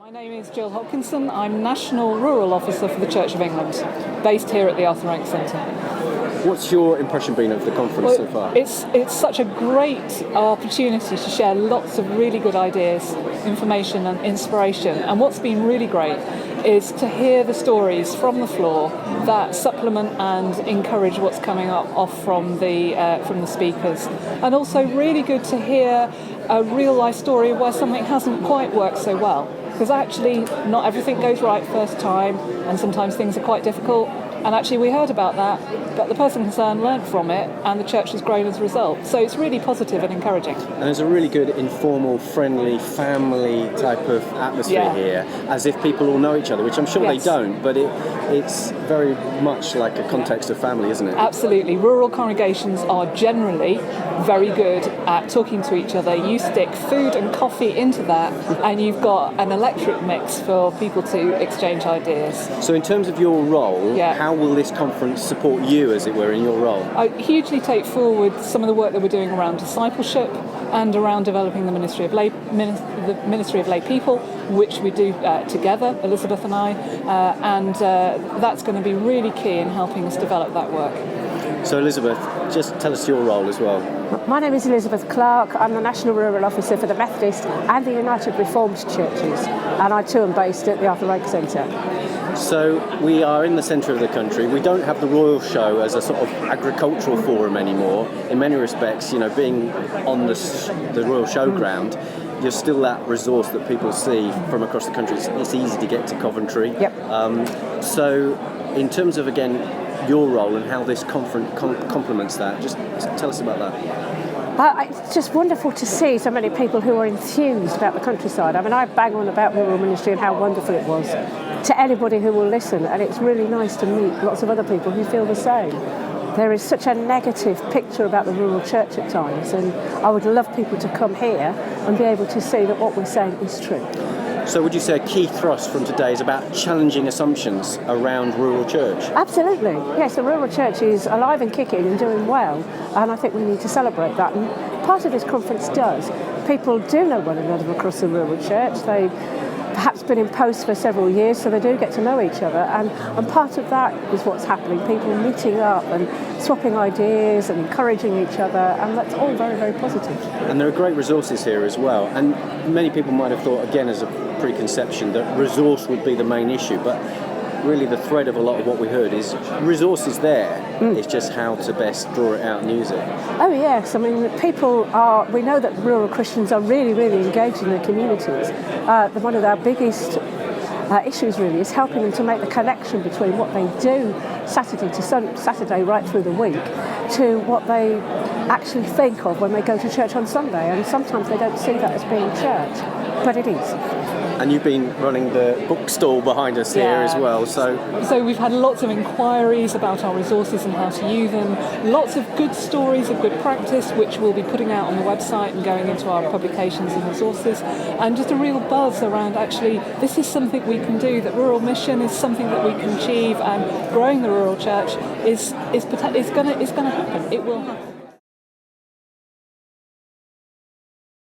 My name is Jill Hopkinson. I'm National Rural Officer for the Church of England, based here at the Clarke Centre. What's your impression been of the conference so far? It's such a great opportunity to share lots of really good ideas, information and inspiration. And what's been really great is to hear the stories from the floor that supplement and encourage what's coming up off from the speakers. And also really good to hear a real life story where something hasn't quite worked so well. Because actually not everything goes right first time, and sometimes things are quite difficult. And actually we heard about that, but the person concerned learnt from it, and the church has grown as a result. So it's really positive and encouraging. And there's a really good informal, friendly, family type of atmosphere here, as if people all know each other, which I'm sure they don't, but it's very much like a context of family, isn't it? Absolutely. Rural congregations are generally very good at talking to each other. You stick food and coffee into that, and you've got an electric mix for people to exchange ideas. So in terms of your role, how will this conference support you, as it were, in your role? I hugely take forward some of the work that we're doing around discipleship and around developing the Ministry of Lay People, which we do together, Elizabeth and I, and that's going to be really key in helping us develop that work. So Elizabeth, just tell us your role as well. My name is Elizabeth Clarke. I'm the National Rural Officer for the Methodist and the United Reformed Churches, and I too am based at the Clarke Centre. So we are in the centre of the country. We don't have the Royal Show as a sort of agricultural forum anymore. In many respects, you know, being on the Royal Showground, you're still that resource that people see from across the country. It's easy to get to Coventry. Yep. So in terms of, again, your role and how this conference complements that, just tell us about that. It's just wonderful to see so many people who are enthused about the countryside. I mean, I bang on about rural ministry and how wonderful it was to anybody who will listen, and it's really nice to meet lots of other people who feel the same. There is such a negative picture about the rural church at times, and I would love people to come here and be able to see that what we're saying is true. So would you say a key thrust from today is about challenging assumptions around rural church? Absolutely. Yes, the rural church is alive and kicking and doing well, and I think we need to celebrate that. And part of this conference does. People do know one another across the rural church. They've perhaps been in post for several years, so they do get to know each other, and part of that is what's happening. People meeting up and swapping ideas and encouraging each other, and that's all very, very positive. And there are great resources here as well, and many people might have thought, again, as a preconception, that resource would be the main issue, but really the thread of a lot of what we heard is resources there. It's just how to best draw it out and use it. Oh yes, I mean, we know that rural Christians are really, really engaged in their communities. One of our biggest issues really is helping them to make the connection between what they do Saturday to Saturday right through the week to what they actually think of when they go to church on Sunday, and sometimes they don't see that as being church, but it is. And you've been running the bookstall behind us here as well. So we've had lots of inquiries about our resources and how to use them. Lots of good stories of good practice, which we'll be putting out on the website and going into our publications and resources. And just a real buzz around actually this is something we can do. That rural mission is something that we can achieve, and growing the rural church is going to happen. It will happen.